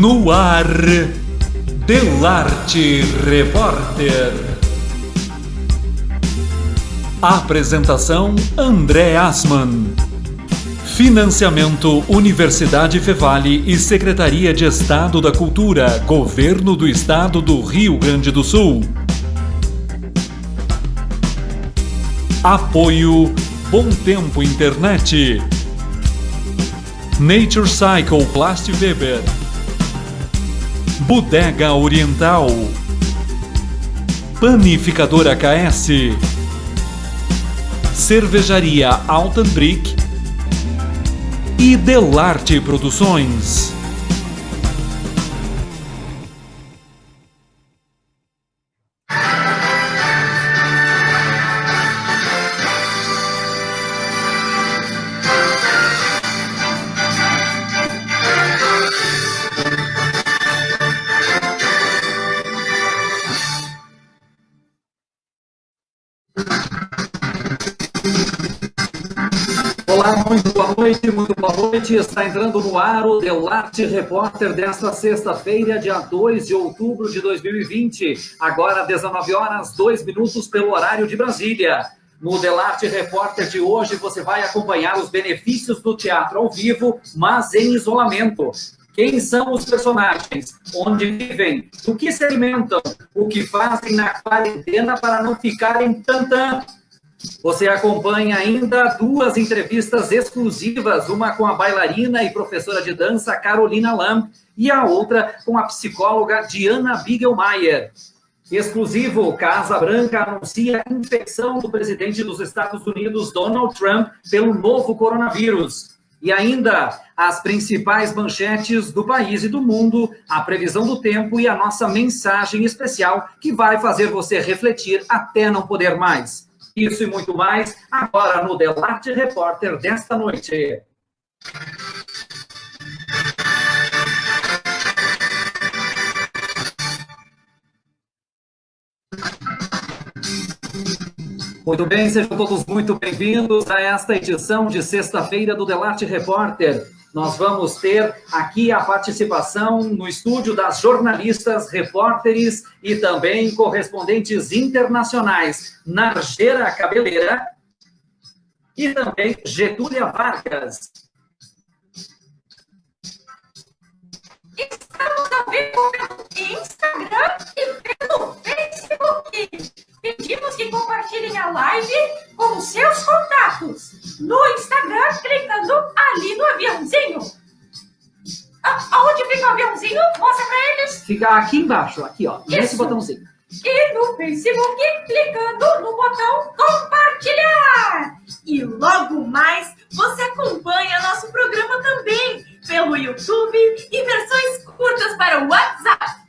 No ar, Delarte Repórter. Apresentação: André Assmann. Financiamento: Universidade Fevale e Secretaria de Estado da Cultura, Governo do Estado do Rio Grande do Sul. Apoio: Bom Tempo Internet, Nature Cycle Plast Weber, Bodega Oriental, Panificadora KS, Cervejaria Alten Brick e Delarte Produções. Olá, muito boa noite. Está entrando no ar o Delarte Repórter desta sexta-feira, dia 2 de outubro de 2020. Agora, 19 horas, 2 minutos pelo horário de Brasília. No Delarte Repórter de hoje, você vai acompanhar os benefícios do teatro ao vivo, mas em isolamento. Quem são os personagens? Onde vivem? Do que se alimentam? O que fazem na quarentena para não ficarem tantã? Você acompanha ainda 2 entrevistas exclusivas, uma com a bailarina e professora de dança Carolina Lam e a outra com a psicóloga Diana Bigelmeier. Exclusivo: Casa Branca anuncia a infecção do presidente dos Estados Unidos, Donald Trump, pelo novo coronavírus. E ainda as principais manchetes do país e do mundo, a previsão do tempo e a nossa mensagem especial que vai fazer você refletir até não poder mais. Isso e muito mais, agora no Delarte Repórter desta noite. Muito bem, sejam todos muito bem-vindos a esta edição de sexta-feira do Delarte Repórter. Nós vamos ter aqui a participação no estúdio das jornalistas, repórteres e também correspondentes internacionais, Nargera Cabeleira e também Getúlia Vargas. Estamos ao vivo pelo Instagram e pelo Facebook. Pedimos que compartilhem a live com os seus contatos. No Instagram, clicando ali no aviãozinho. Aonde fica o aviãozinho? Mostra pra eles. Fica aqui embaixo, aqui, ó, nesse botãozinho. E no Facebook, clicando no botão compartilhar. E logo mais, você acompanha nosso programa também pelo YouTube e versões curtas para o WhatsApp.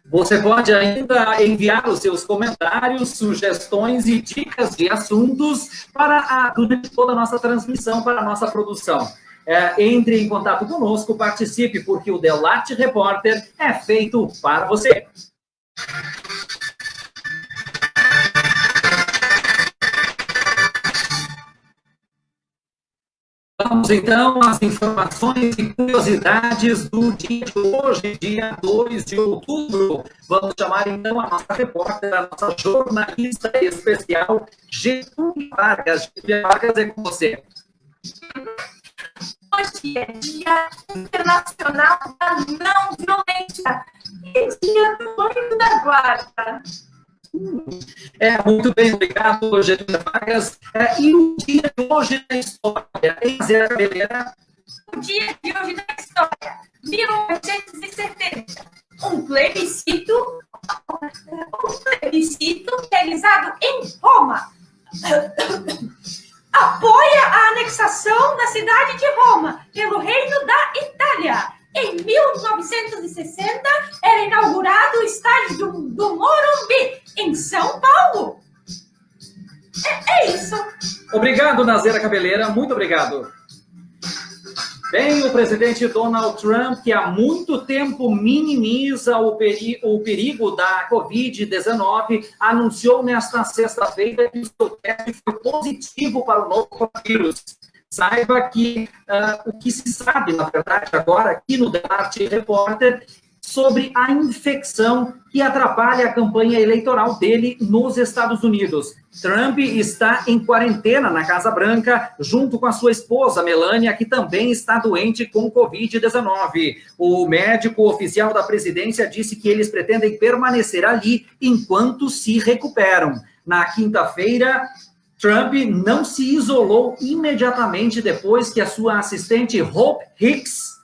Você pode ainda enviar os seus comentários, sugestões e dicas de assuntos durante toda a nossa transmissão, para a nossa produção. Entre em contato conosco, participe, porque o Delarte Repórter é feito para você. Vamos então às informações e curiosidades do dia de hoje, dia 2 de outubro. Vamos chamar então a nossa repórter, a nossa jornalista especial, Getúlia Vargas. Getúlia Vargas, é com você. Hoje é Dia Internacional da Não Violência e Dia do Anjo da Guarda. Muito bem, obrigado, Getúlia Vargas. E o dia de hoje na história, em Zé Cabeleira? O dia de hoje na história, 1970, um plebiscito realizado em Roma apoia a anexação da cidade de Roma pelo Reino da Itália. Em 1960, era inaugurado o estádio do Morumbi, em São Paulo. É isso. Obrigado, Nazera Cabeleira, muito obrigado. Bem, o presidente Donald Trump, que há muito tempo minimiza o perigo da Covid-19, anunciou nesta sexta-feira que o seu teste foi positivo para o novo coronavírus. Saiba que o que se sabe, na verdade, agora aqui no The Art Reporter, sobre a infecção que atrapalha a campanha eleitoral dele nos Estados Unidos. Trump está em quarentena na Casa Branca, junto com a sua esposa, Melania, que também está doente com Covid-19. O médico oficial da presidência disse que eles pretendem permanecer ali enquanto se recuperam. Na quinta-feira, Trump não se isolou imediatamente depois que a sua assistente Hope Hicks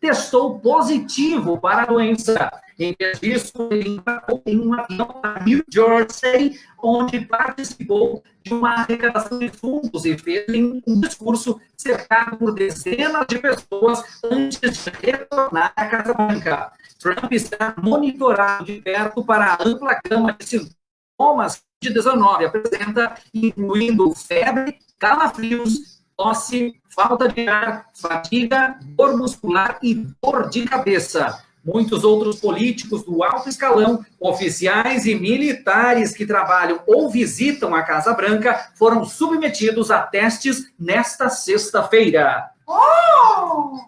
testou positivo para a doença. Em vez disso, ele embarcou em um avião para New Jersey, onde participou de uma arrecadação de fundos e fez um discurso cercado por dezenas de pessoas antes de retornar à Casa Branca. Trump está monitorado de perto para a ampla gama de sintomas que Covid-19 apresenta, incluindo febre, calafrios, tosse, falta de ar, fadiga, dor muscular e dor de cabeça. Muitos outros políticos do alto escalão, oficiais e militares que trabalham ou visitam a Casa Branca foram submetidos a testes nesta sexta-feira. Oh!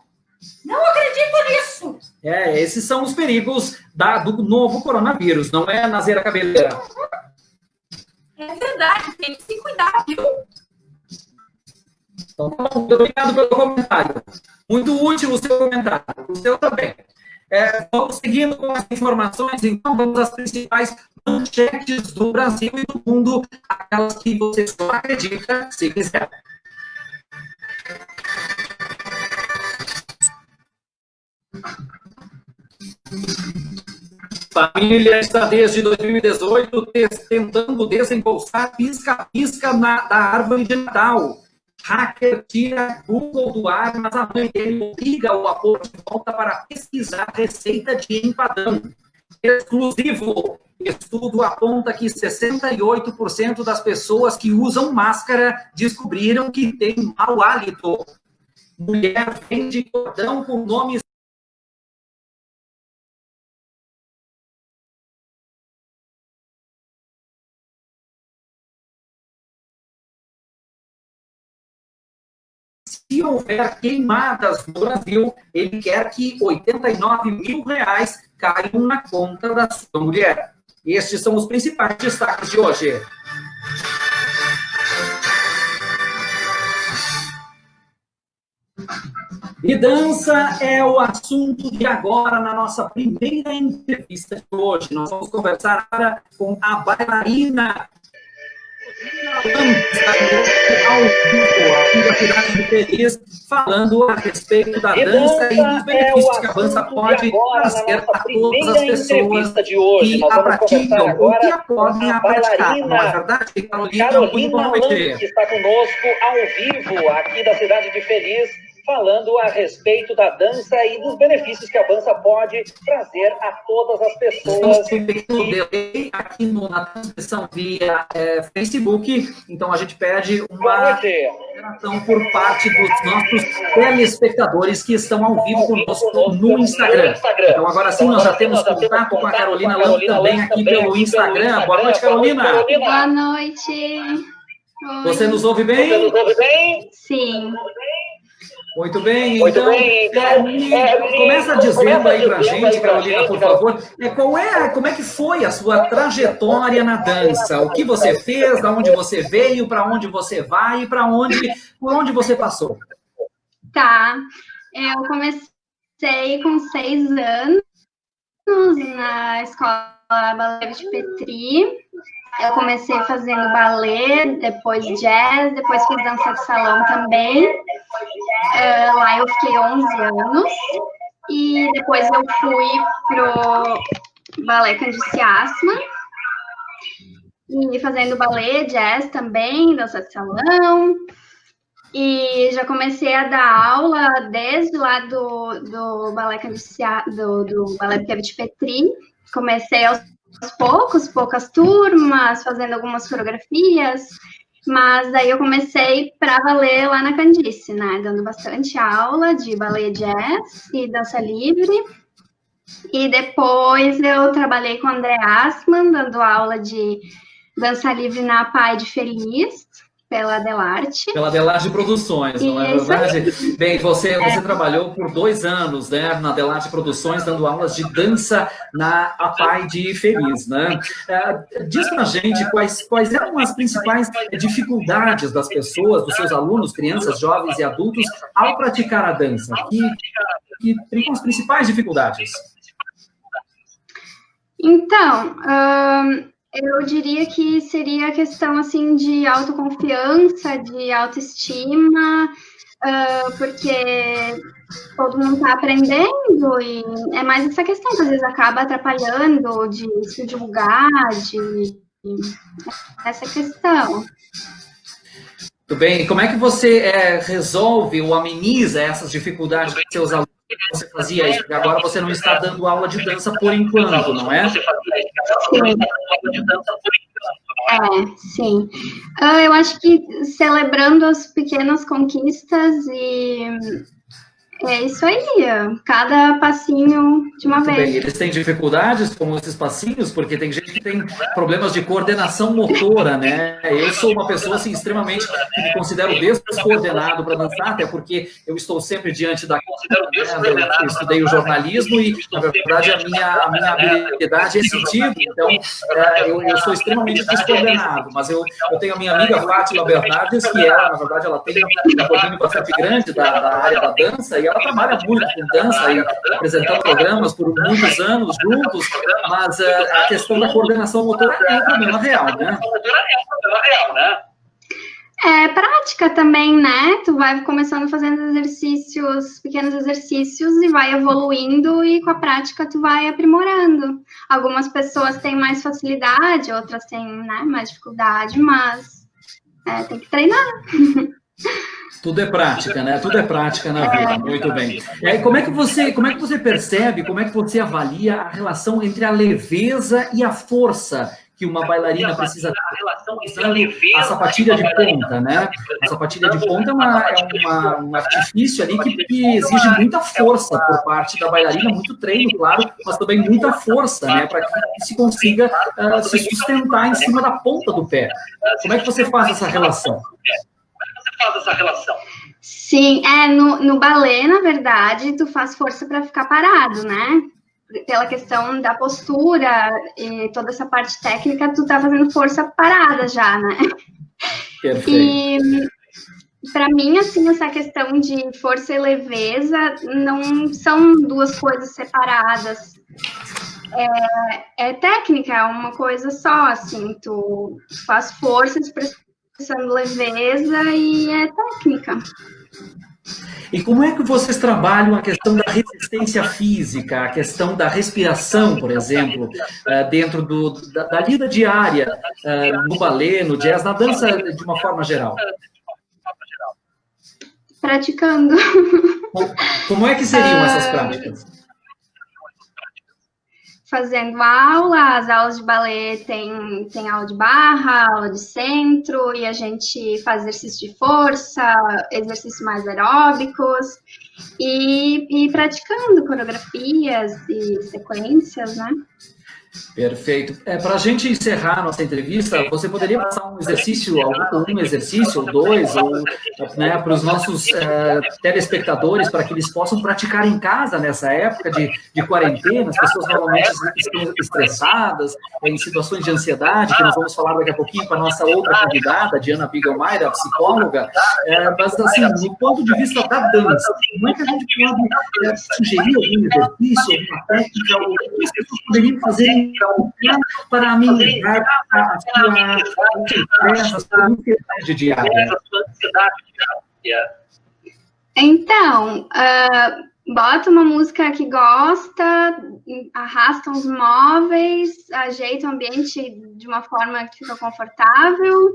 Não acredito nisso! Esses são os perigos do novo coronavírus, não é, Nazeira Cabeleira? É verdade, tem que se cuidar, viu? Então, muito obrigado pelo comentário. Muito útil o seu comentário. O seu também. Vamos seguindo com as informações, então vamos às principais manchetes do Brasil e do mundo, aquelas que você só acredita se quiser. Família está desde 2018 tentando desembolsar pisca-pisca da árvore de Natal. Hacker tira Google do ar, mas a mãe dele obriga o avô de volta para pesquisar receita de empadão. Exclusivo. Estudo aponta que 68% das pessoas que usam máscara descobriram que tem mau hálito. Mulher vende cordão com nomes se houver queimadas no Brasil, ele quer que R$89 mil caiam na conta da sua mulher. Estes são os principais destaques de hoje. E dança é o assunto de agora na nossa primeira entrevista de hoje. Nós vamos conversar agora com a bailarina ao vivo aqui da Cidade de Feliz, falando a respeito da dança e dos benefícios que a dança pode trazer a todas as pessoas que a praticam ou que a podem a praticar. Não é verdade, Carolina? Muito boa noite. Que está conosco ao vivo aqui da Cidade de Feliz, falando a respeito da dança e dos benefícios que a dança pode trazer a todas as pessoas. Aqui na transmissão via Facebook, então a gente pede uma interação por parte dos nossos telespectadores que estão ao vivo conosco no Instagram. Então agora sim nós já temos contato com a Carolina Lam também aqui pelo Instagram. Boa noite, Carolina. Boa noite. Oi. Você nos ouve bem? Você nos ouve bem? Sim. Muito bem, então, começa dizendo aí pra gente, Carolina, por favor, como é que foi a sua trajetória na dança? O que você fez, de onde você veio, para onde você vai e por onde você passou? Tá, eu comecei com 6 anos na escola Balé de Petri. Eu comecei fazendo balé, depois jazz, depois fiz dança de salão também. Lá eu fiquei 11 anos. E depois eu fui pro balé Candice Assman. E fazendo balé, jazz também, dança de salão. E já comecei a dar aula desde lá do balé Candice, do balé de Petri. Comecei poucas turmas, fazendo algumas coreografias, Mas daí eu comecei para valer lá na Candice, né? Dando bastante aula de ballet jazz e dança livre. E depois eu trabalhei com o André Assmann, dando aula de dança livre na Pai de Feliz, pela Delarte. Pela Delarte Produções, não é verdade? Bem, você trabalhou por 2 anos, né, na Delarte Produções, dando aulas de dança na Pai de Feliz, né? Diz pra gente quais eram as principais dificuldades das pessoas, dos seus alunos, crianças, jovens e adultos, ao praticar a dança. Que seriam as principais dificuldades? Então, eu diria que seria a questão, assim, de autoconfiança, de autoestima, porque todo mundo está aprendendo e é mais essa questão que às vezes acaba atrapalhando de se divulgar, essa questão. Tudo bem. E como é que você resolve ou ameniza essas dificuldades dos seus alunos? Você fazia isso, porque agora você não está dando aula de dança por enquanto, não é? Sim. Sim. Eu acho que celebrando as pequenas conquistas e é isso aí, cada passinho de uma vez. Bem, eles têm dificuldades com esses passinhos, porque tem gente que tem problemas de coordenação motora, né? Eu sou uma pessoa, assim, extremamente, que me considero descoordenado para dançar, até porque eu estou sempre diante da... Eu estudei o jornalismo e, na verdade, a minha habilidade é sentido, então eu sou extremamente descoordenado, mas eu tenho a minha amiga Fátima Bernardes, que ela, na verdade, ela tem um domínio bastante grande da área da dança, e ela trabalha muito com dança e apresentando programas por muitos anos juntos, mas a questão da coordenação motora é um problema real, né? É prática também, né? Tu vai começando fazendo exercícios, pequenos exercícios e vai evoluindo e com a prática tu vai aprimorando. Algumas pessoas têm mais facilidade, outras têm, né, mais dificuldade, mas tem que treinar. Tudo é prática, né? Tudo é prática na vida. Muito bem. E aí, como é que você percebe, como é que você avalia a relação entre a leveza e a força que uma bailarina precisa ter usando a sapatilha de ponta, né? A sapatilha de ponta é um artifício ali que exige muita força por parte da bailarina, muito treino, claro, mas também muita força, né? Para que se consiga se sustentar em cima da ponta do pé. Como é que você faz essa relação? Sim, no balé, na verdade, tu faz força para ficar parado, né? Pela questão da postura e toda essa parte técnica, tu tá fazendo força parada já, né? Perfeito. E para mim, assim, essa questão de força e leveza não são duas coisas separadas. É técnica, é uma coisa só, assim, tu faz força expressando leveza e é técnica. E como é que vocês trabalham a questão da resistência física, a questão da respiração, por exemplo, dentro da vida diária, no balé, no jazz, na dança de uma forma geral? Praticando. Como é que seriam essas práticas? Fazendo aula, as aulas de balé tem aula de barra, aula de centro, e a gente faz exercício de força, exercícios mais aeróbicos, e praticando coreografias e sequências, né? Perfeito. Para a gente encerrar nossa entrevista, você poderia passar um exercício ou dois, ou, né, para os nossos telespectadores, para que eles possam praticar em casa nessa época de quarentena. As pessoas normalmente estão estressadas, em situações de ansiedade, que nós vamos falar daqui a pouquinho com a nossa outra convidada, Diana Bigelmeier, a psicóloga. Mas, assim, do ponto de vista da dança, como é que a gente pode sugerir algum exercício, alguma técnica, ou o que as pessoas poderiam fazer para amenizar a sua ansiedade diária? Então, bota uma música que gosta, arrasta os móveis, ajeita o ambiente de uma forma que fica confortável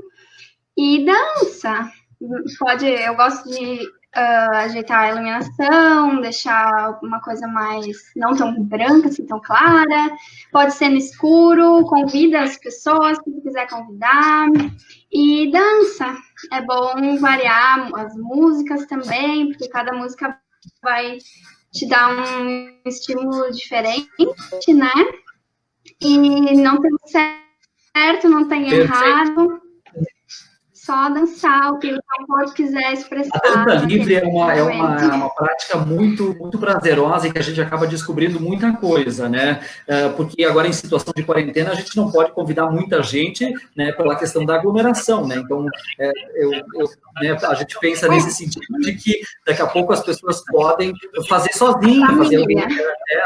e dança. Eu gosto de ajeitar a iluminação, deixar uma coisa mais não tão branca, assim, tão clara. Pode ser no escuro, convida as pessoas que você quiser convidar. E dança. É bom variar as músicas também, porque cada música vai te dar um estímulo diferente, né? E não tem certo, não tem errado. Só dançar o que o corpo quiser expressar. A dança livre é uma prática muito, muito prazerosa e que a gente acaba descobrindo muita coisa, né? Porque agora, em situação de quarentena, a gente não pode convidar muita gente, né, pela questão da aglomeração, né? Então, a gente pensa nesse sentido de que daqui a pouco as pessoas podem fazer sozinhas, fazer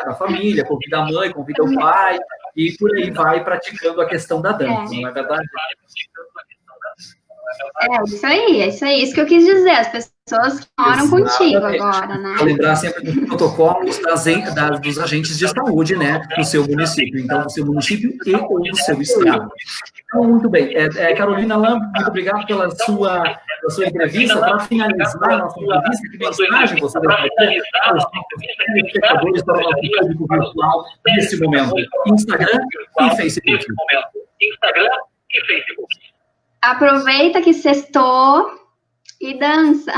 na família, convida a mãe, convida o pai, e por aí vai praticando a questão da dança, não é verdade? É isso que eu quis dizer, as pessoas que moram contigo agora, né? Lembrar sempre dos protocolos dos agentes de saúde, né, do seu município, então, do seu município e ou do seu estado. Então, muito bem. Carolina Lam, muito obrigado pela sua entrevista. Para finalizar a nossa entrevista, que mensagem você deve ter para os espectadores, para o nosso público virtual nesse momento? Instagram e Facebook. Aproveita que sextou e dança.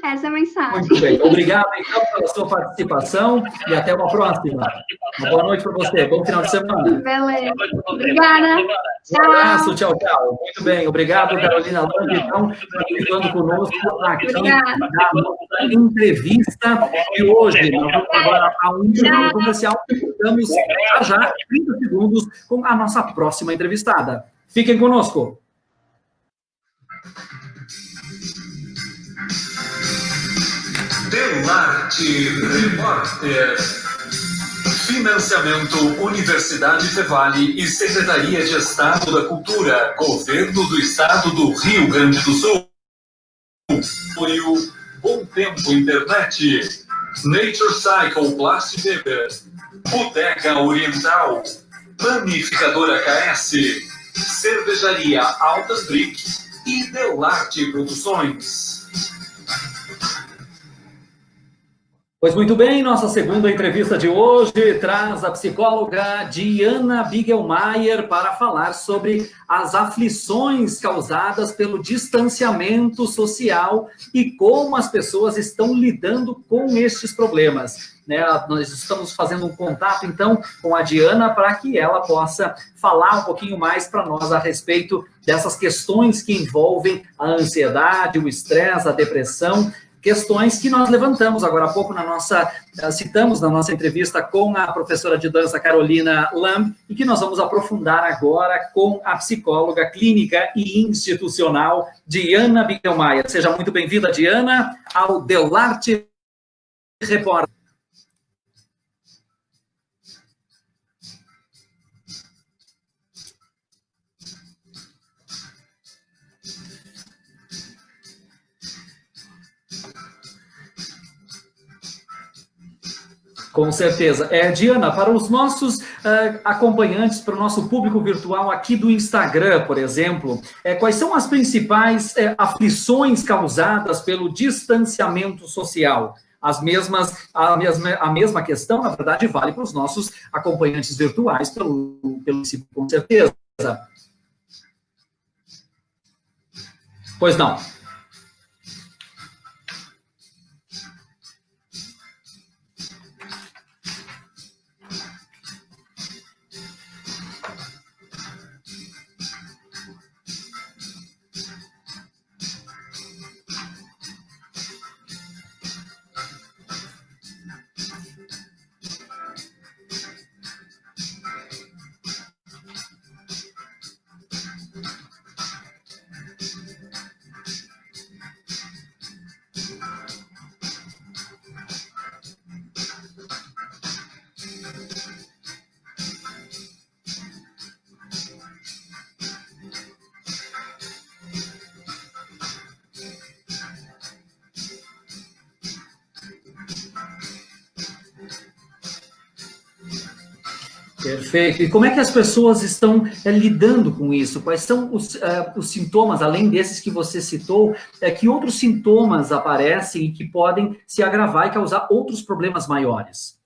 Essa é a mensagem. Muito bem. Obrigado, então, pela sua participação e até uma próxima. Uma boa noite para você. Bom final de semana. Beleza. Obrigada. Um abraço. Tchau, tchau. Muito bem. Obrigado, Carolina Lam, então, participando conosco aqui na entrevista de hoje. Nós vamos agora a um intervalo comercial e voltamos já 30 segundos com a nossa próxima entrevistada. Fiquem conosco. Delarte Repórter. Financiamento Universidade Fevale e Secretaria de Estado da Cultura, Governo do Estado do Rio Grande do Sul. Apoio Bom Tempo Internet, Nature Cycle Plastic Paper, Bodega Oriental, Panificadora KS, Cervejaria Altas Brick e Delarte Produções. Pois muito bem, nossa segunda entrevista de hoje traz a psicóloga Diana Bigelmaier para falar sobre as aflições causadas pelo distanciamento social e como as pessoas estão lidando com estes problemas. Nós estamos fazendo um contato, então, com a Diana para que ela possa falar um pouquinho mais para nós a respeito dessas questões que envolvem a ansiedade, o estresse, a depressão, questões que nós levantamos agora há pouco citamos na nossa entrevista com a professora de dança Carolina Lam, e que nós vamos aprofundar agora com a psicóloga clínica e institucional Diana Bigelmaier. Seja muito bem-vinda, Diana, ao Delarte Repórter. Com certeza. Diana, para os nossos acompanhantes, para o nosso público virtual aqui do Instagram, por exemplo, quais são as principais aflições causadas pelo distanciamento social? A mesma questão, na verdade, vale para os nossos acompanhantes virtuais, pelo com certeza. Pois não. Perfeito. E como é que as pessoas estão lidando com isso? Quais são os sintomas, além desses que você citou, que outros sintomas aparecem e que podem se agravar e causar outros problemas maiores?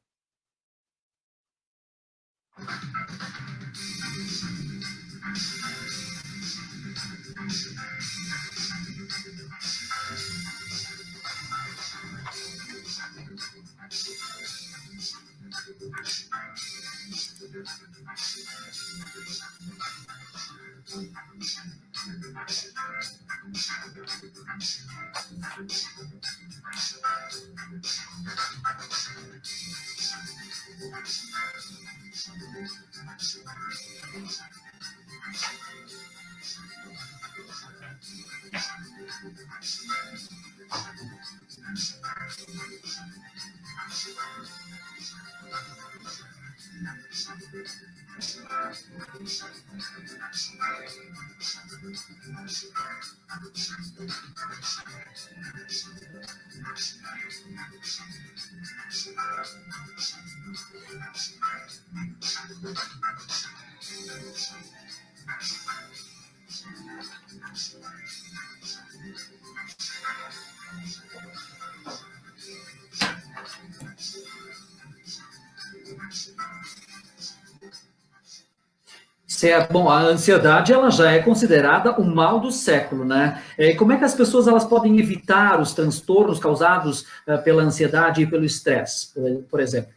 Certo. Bom, a ansiedade ela já é considerada o mal do século, né? Como é que as pessoas elas podem evitar os transtornos causados pela ansiedade e pelo estresse, por exemplo?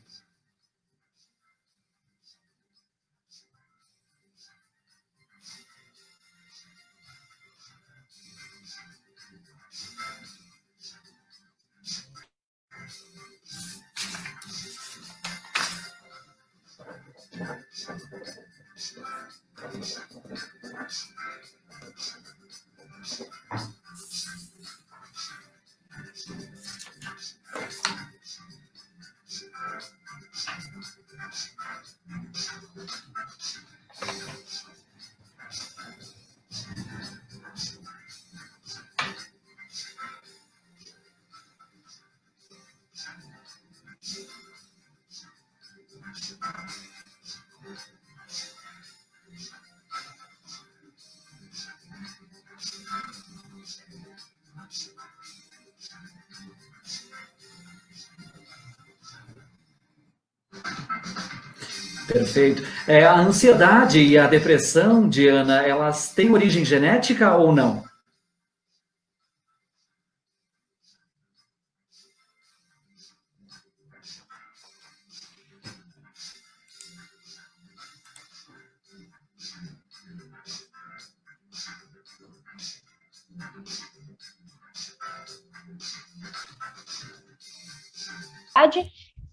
Perfeito. A ansiedade e a depressão, Diana, elas têm origem genética ou não?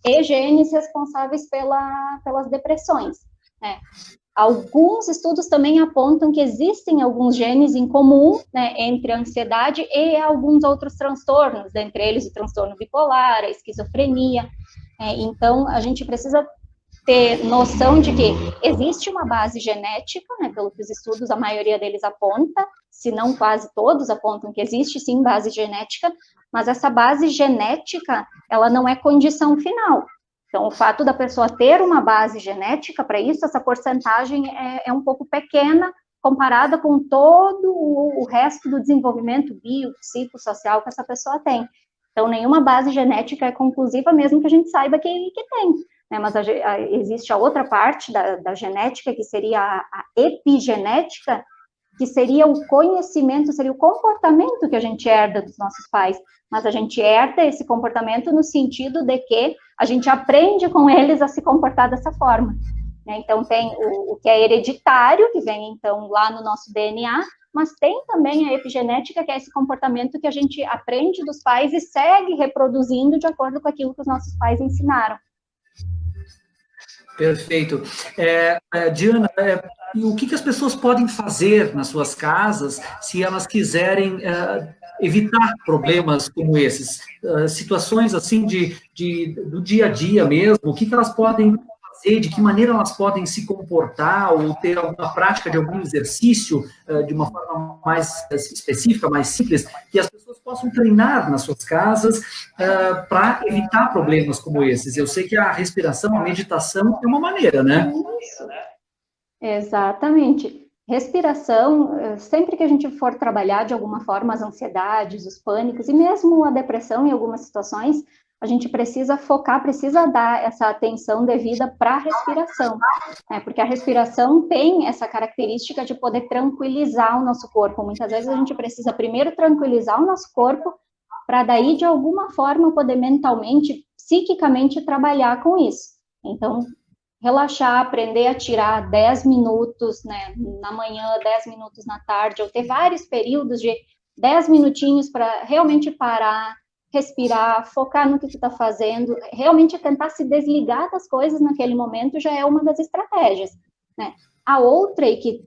E genes responsáveis pelas depressões, né? Alguns estudos também apontam que existem alguns genes em comum, né, entre a ansiedade e alguns outros transtornos, dentre eles o transtorno bipolar, a esquizofrenia. Então, a gente precisa ter noção de que existe uma base genética, né, pelo que os estudos, a maioria deles aponta, se não quase todos apontam que existe sim base genética, mas essa base genética, ela não é condição final. Então, o fato da pessoa ter uma base genética, para isso, essa porcentagem é um pouco pequena, comparada com todo o resto do desenvolvimento biopsicossocial que essa pessoa tem. Então, nenhuma base genética é conclusiva, mesmo que a gente saiba que tem, né? Mas existe a outra parte da genética, que seria a epigenética, que seria o conhecimento, seria o comportamento que a gente herda dos nossos pais, mas a gente herda esse comportamento no sentido de que a gente aprende com eles a se comportar dessa forma, né? Então, tem o que é hereditário, que vem, então, lá no nosso DNA, mas tem também a epigenética, que é esse comportamento que a gente aprende dos pais e segue reproduzindo de acordo com aquilo que os nossos pais ensinaram. Perfeito. Diana, e o que as pessoas podem fazer nas suas casas se elas quiserem evitar problemas como esses? Situações assim do dia a dia mesmo, o que elas podem fazer, de que maneira elas podem se comportar ou ter alguma prática de algum exercício de uma forma mais específica, mais simples, que as pessoas possam treinar nas suas casas para evitar problemas como esses. Eu sei que a respiração, a meditação é uma maneira, né? Isso. Exatamente. Respiração, sempre que a gente for trabalhar de alguma forma as ansiedades, os pânicos e mesmo a depressão em algumas situações, a gente precisa focar, precisa dar essa atenção devida para a respiração, né? Porque a respiração tem essa característica de poder tranquilizar o nosso corpo. Muitas vezes a gente precisa primeiro tranquilizar o nosso corpo para daí, de alguma forma, poder mentalmente, psiquicamente trabalhar com isso. Então, relaxar, aprender a tirar 10 minutos, né, na manhã, 10 minutos na tarde, ou ter vários períodos de 10 minutinhos para realmente parar, respirar, focar no que tu está fazendo, realmente tentar se desligar das coisas naquele momento já é uma das estratégias, né? A outra, e que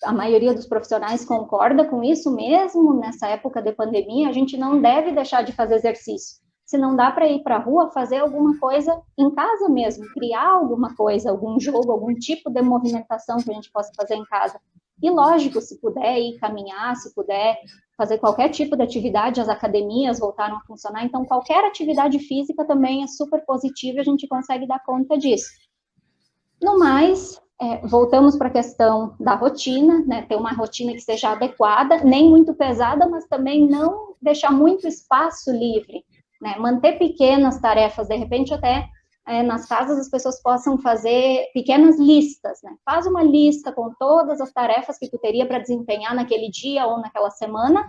a maioria dos profissionais concorda com isso, mesmo nessa época de pandemia, a gente não deve deixar de fazer exercício. Se não dá para ir para a rua, fazer alguma coisa em casa mesmo, criar alguma coisa, algum jogo, algum tipo de movimentação que a gente possa fazer em casa. E lógico, se puder ir caminhar, se puder fazer qualquer tipo de atividade, as academias voltaram a funcionar, então qualquer atividade física também é super positiva e a gente consegue dar conta disso. No mais, voltamos para a questão da rotina, né? Ter uma rotina que seja adequada, nem muito pesada, mas também não deixar muito espaço livre, né? Manter pequenas tarefas, de repente até nas casas as pessoas possam fazer pequenas listas, né? Faz uma lista com todas as tarefas que tu teria para desempenhar naquele dia ou naquela semana,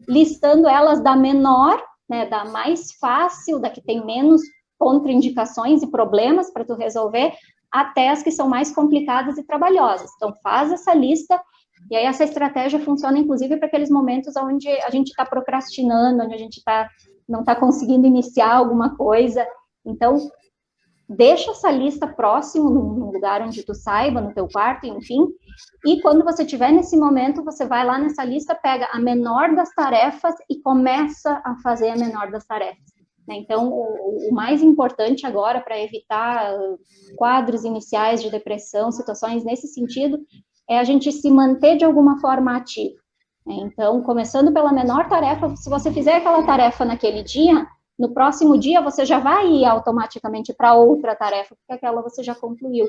listando elas da menor, né, da mais fácil, da que tem menos contraindicações e problemas para tu resolver, até as que são mais complicadas e trabalhosas. Então, faz essa lista, e aí essa estratégia funciona, inclusive, para aqueles momentos onde a gente está procrastinando, onde a gente não está conseguindo iniciar alguma coisa. Então, deixa essa lista próximo, num lugar onde tu saiba, no teu quarto, enfim, e quando você estiver nesse momento, você vai lá nessa lista, pega a menor das tarefas e começa a fazer a menor das tarefas. Então, o mais importante agora para evitar quadros iniciais de depressão, situações nesse sentido, é a gente se manter de alguma forma ativo. Então, começando pela menor tarefa, se você fizer aquela tarefa naquele dia, no próximo dia você já vai ir automaticamente para outra tarefa, porque aquela você já concluiu.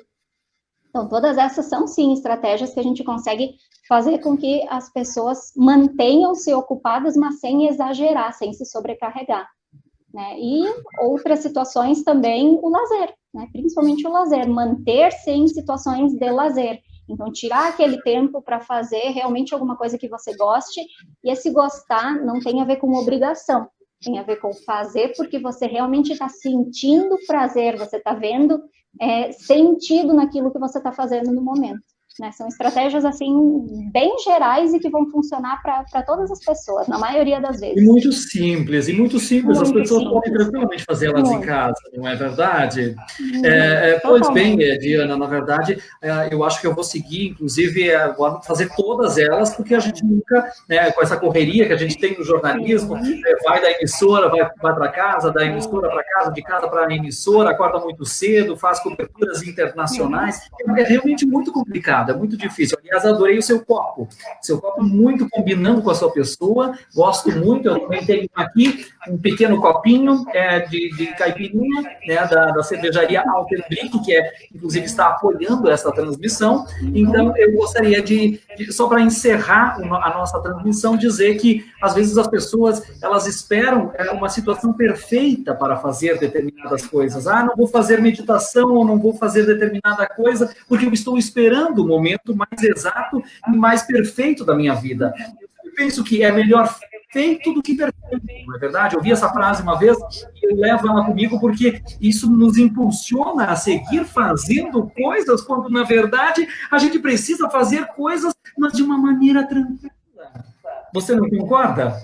Então, todas essas são, sim, estratégias que a gente consegue fazer com que as pessoas mantenham-se ocupadas, mas sem exagerar, sem se sobrecarregar, né? E outras situações também, o lazer, né? Principalmente o lazer, manter-se em situações de lazer. Então, tirar aquele tempo para fazer realmente alguma coisa que você goste, e esse gostar não tem a ver com obrigação, tem a ver com fazer porque você realmente está sentindo prazer, você está vendo sentido naquilo que você está fazendo no momento, né? São estratégias, assim, bem gerais e que vão funcionar para todas as pessoas, na maioria das vezes. E muito simples, as pessoas podem tranquilamente fazê-las em Muito. casa, não é verdade? Pois bem, Diana, na verdade, eu acho que eu vou seguir, inclusive, agora fazer todas elas, porque a gente nunca, né, com essa correria que a gente tem no jornalismo, vai da emissora, vai para casa, da emissora para casa, de casa para a emissora, acorda muito cedo, faz coberturas internacionais, é realmente muito complicado, é muito difícil. Aliás, adorei o seu copo muito combinando com a sua pessoa, gosto muito, eu também tenho aqui um pequeno copinho de caipirinha, né, da cervejaria Altenbrick, que inclusive está apoiando essa transmissão. Então, eu gostaria de só para encerrar a nossa transmissão, dizer que, às vezes, as pessoas, elas esperam uma situação perfeita para fazer determinadas coisas. Não vou fazer meditação ou não vou fazer determinada coisa, porque eu estou esperando o momento mais exato e mais perfeito da minha vida. Eu penso que é melhor feito do que perfeito, não é verdade? Eu ouvi essa frase uma vez e eu levo ela comigo porque isso nos impulsiona a seguir fazendo coisas, quando, na verdade, a gente precisa fazer coisas, mas de uma maneira tranquila. Você não concorda?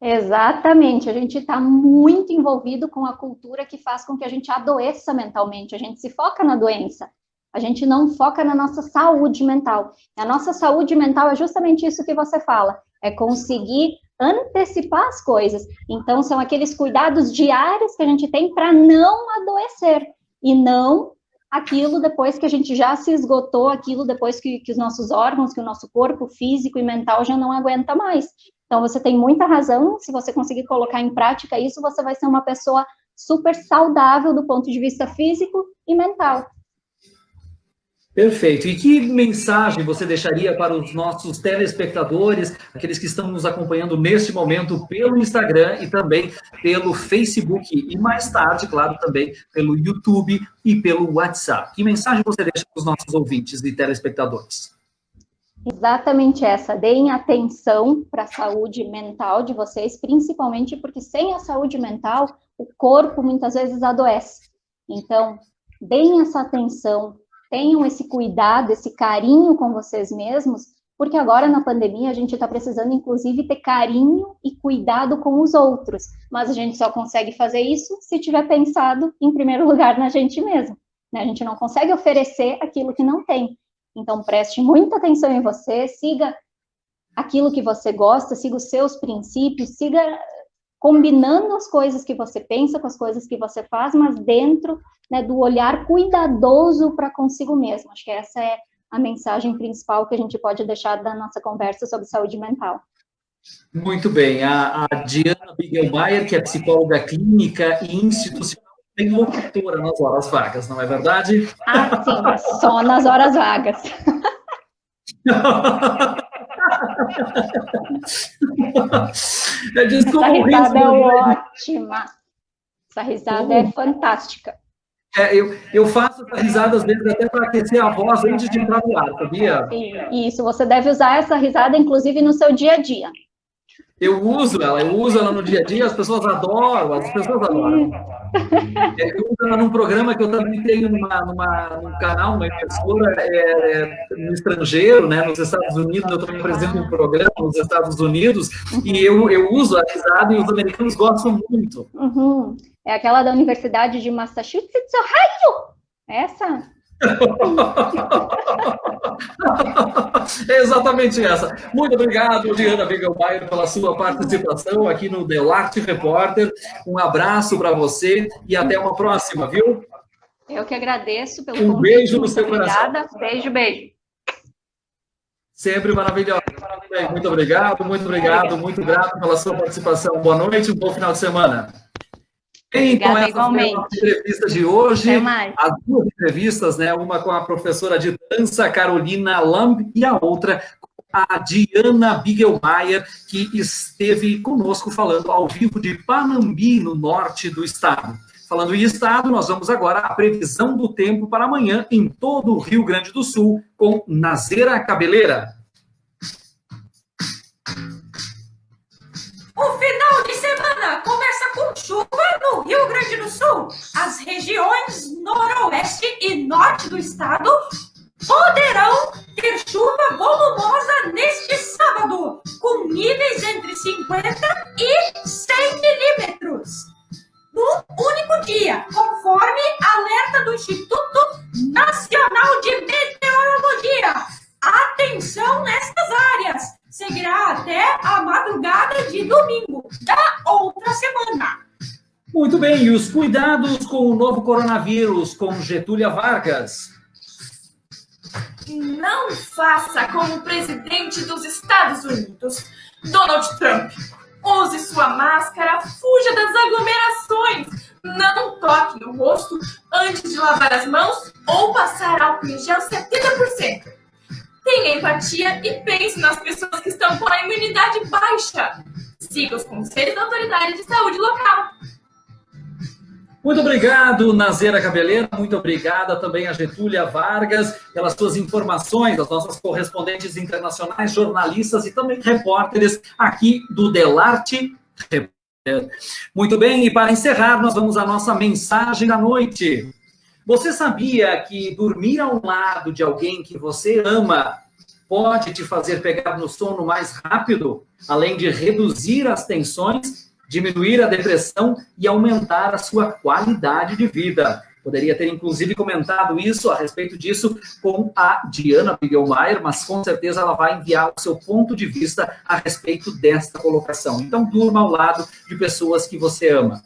Exatamente, a gente está muito envolvido com a cultura que faz com que a gente adoeça mentalmente, a gente se foca na doença, a gente não foca na nossa saúde mental. A nossa saúde mental é justamente isso que você fala, é conseguir antecipar as coisas. Então, são aqueles cuidados diários que a gente tem para não adoecer, e não aquilo depois que a gente já se esgotou, aquilo depois que os nossos órgãos, que o nosso corpo físico e mental já não aguenta mais. Então, você tem muita razão, se você conseguir colocar em prática isso, você vai ser uma pessoa super saudável do ponto de vista físico e mental. Perfeito. E que mensagem você deixaria para os nossos telespectadores, aqueles que estão nos acompanhando neste momento pelo Instagram e também pelo Facebook e mais tarde, claro, também pelo YouTube e pelo WhatsApp? Que mensagem você deixa para os nossos ouvintes e telespectadores? Exatamente essa. Deem atenção para a saúde mental de vocês, principalmente porque sem a saúde mental, o corpo muitas vezes adoece. Então, deem essa atenção, tenham esse cuidado, esse carinho com vocês mesmos, porque agora na pandemia a gente está precisando, inclusive, ter carinho e cuidado com os outros, mas a gente só consegue fazer isso se tiver pensado, em primeiro lugar, na gente mesmo, né? A gente não consegue oferecer aquilo que não tem. Então, preste muita atenção em você, siga aquilo que você gosta, siga os seus princípios, siga combinando as coisas que você pensa com as coisas que você faz, mas dentro, né, do olhar cuidadoso para consigo mesmo. Acho que essa é a mensagem principal que a gente pode deixar da nossa conversa sobre saúde mental. Muito bem. A Diana Bigelmeier, que é psicóloga clínica e institucional, tem locutora nas horas vagas, não é verdade? Ah, sim, só nas horas vagas. Desculpa, essa risada é ótima. Essa risada é fantástica. Eu faço essa risada às vezes até para aquecer a voz antes de entrar no ar, sabia? Isso, você deve usar essa risada, inclusive, no seu dia a dia. Eu uso ela no dia a dia, as pessoas adoram. Eu uso ela num programa que eu também tenho num canal, uma emissora no estrangeiro, né, nos Estados Unidos. Eu também apresento um programa nos Estados Unidos e eu uso a risada e os americanos gostam muito. Uhum. É aquela da Universidade de Massachusetts, Ohio! Essa? É exatamente essa. Muito obrigado, Diana Bigelmeier, pela sua participação aqui no Delarte Repórter. Um abraço para você e até uma próxima, viu? Eu que agradeço pelo convite. Beijo no seu coração. Beijo, beijo. Sempre maravilhoso. Muito obrigado, muito grato pela sua participação. Boa noite, um bom final de semana. Então, essa foi a entrevista de hoje. As duas entrevistas, né? Uma com a professora de dança, Carolina Lamb, e a outra com a Diana Bigelmeier, que esteve conosco falando ao vivo de Panambi, no norte do estado. Falando em estado, nós vamos agora à previsão do tempo para amanhã em todo o Rio Grande do Sul, com Nazera Cabeleira. O final de semana começa com chuva no Rio Grande do Sul. As regiões noroeste e norte do estado poderão ter chuva volumosa neste sábado, com níveis entre 50 e 100 milímetros. No único dia, conforme alerta do Instituto Nacional de Meteorologia. Atenção nestas áreas! Seguirá até a madrugada de domingo da outra semana. Muito bem, e os cuidados com o novo coronavírus, com Getúlia Vargas? Não faça como o presidente dos Estados Unidos, Donald Trump. Use sua máscara, fuja das aglomerações, não toque no rosto antes de lavar as mãos ou passar álcool em gel 70%. Tenha empatia e pense nas pessoas que estão com a imunidade baixa. Siga os conselhos da autoridade de saúde local. Muito obrigado, Nazera Cabeleira. Muito obrigada também a Getúlia Vargas pelas suas informações, as nossas correspondentes internacionais, jornalistas e também repórteres aqui do Delarte Repórter. Muito bem, e para encerrar, nós vamos à nossa mensagem da noite. Você sabia que dormir ao lado de alguém que você ama pode te fazer pegar no sono mais rápido, além de reduzir as tensões, diminuir a depressão e aumentar a sua qualidade de vida? Poderia ter, inclusive, comentado isso, a respeito disso, com a Diana Bigelmeier, mas com certeza ela vai enviar o seu ponto de vista a respeito desta colocação. Então, durma ao lado de pessoas que você ama.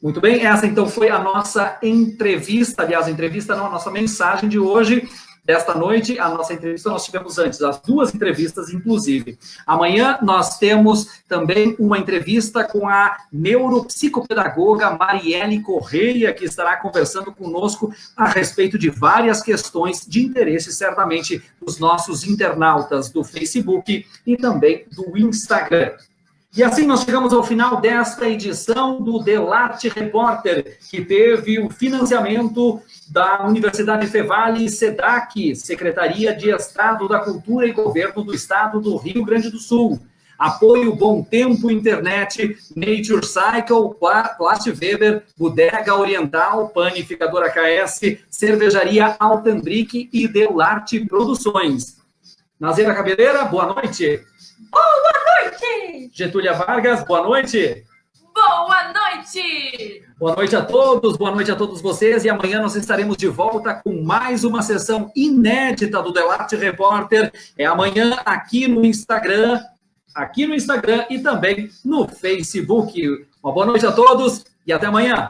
Muito bem, essa então foi a nossa entrevista, aliás, a nossa mensagem de hoje desta noite, a nossa entrevista nós tivemos antes, as duas entrevistas, inclusive. Amanhã nós temos também uma entrevista com a neuropsicopedagoga Marielle Correia, que estará conversando conosco a respeito de várias questões de interesse, certamente, dos nossos internautas do Facebook e também do Instagram. E assim nós chegamos ao final desta edição do Delarte Repórter, que teve o financiamento da Universidade Fevale e SEDAC, Secretaria de Estado da Cultura e Governo do Estado do Rio Grande do Sul. Apoio Bom Tempo Internet, Nature Cycle, Plast Weber, Bodega Oriental, Panificadora KS, Cervejaria Altenbrick e Delarte Produções. Nazeira Cabeleira, boa noite. Boa noite! Getúlia Vargas, boa noite. Boa noite! Boa noite a todos vocês, e amanhã nós estaremos de volta com mais uma sessão inédita do Delarte Repórter. É amanhã aqui no Instagram e também no Facebook. Uma boa noite a todos e até amanhã.